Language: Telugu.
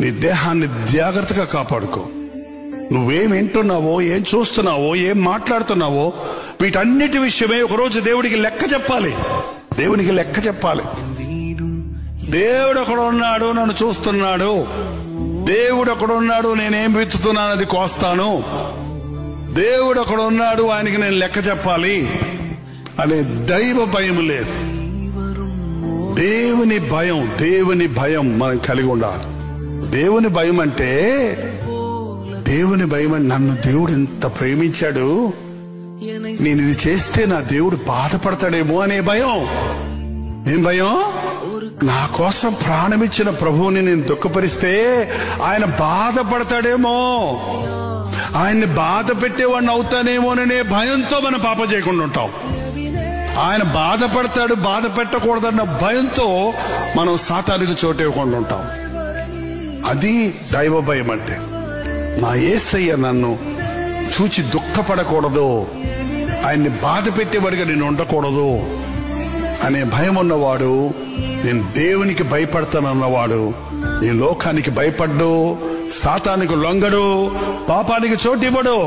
నీ దేహాన్ని జాగ్రత్తగా కాపాడుకో. నువ్వేం వింటున్నావో, ఏం చూస్తున్నావో, ఏం మాట్లాడుతున్నావో, వీటన్నిటి విషయమే ఒకరోజు దేవుడికి లెక్క చెప్పాలి. దేవునికి లెక్క చెప్పాలి. దేవుడు అక్కడ ఉన్నాడు, నన్ను చూస్తున్నాడు. దేవుడు అక్కడ ఉన్నాడు, నేనేం విత్తుతున్నాను అది కోస్తాను. దేవుడు అక్కడ ఉన్నాడు, ఆయనకి నేను లెక్క చెప్పాలి అనే దైవ భయం లేదు. దేవుని భయం మనం కలిగి ఉండాలి. దేవుని భయం అంటే నన్ను దేవుడు ఎంత ప్రేమించాడు, నేను ఇది చేస్తే నా దేవుడు బాధపడతాడేమో అనే భయం. ఏం భయం? నా కోసం ప్రాణమిచ్చిన ప్రభువుని నేను దుఃఖపరిస్తే ఆయన బాధపడతాడేమో, ఆయన్ని బాధ పెట్టేవాడిని అవుతానేమోననే భయంతో మనం పాపం చేయకుండా ఉంటాం. ఆయన బాధపడతాడు, బాధ పెట్టకూడదన్న భయంతో మనం సాతానికి చోటు ఇవ్వకుండా ఉంటాం. అది దైవ భయం అంటే. నా యేసయ్య నన్ను చూచి దుఃఖపడకూడదు, ఆయన్ని బాధ పెట్టేవాడిగా నేను ఉండకూడదు అనే భయం ఉన్నవాడు, నేను దేవునికి భయపడతానన్నవాడు ఈ లోకానికి భయపడ్డు, సాతానికి లొంగడు, పాపానికి చోటివ్వడు.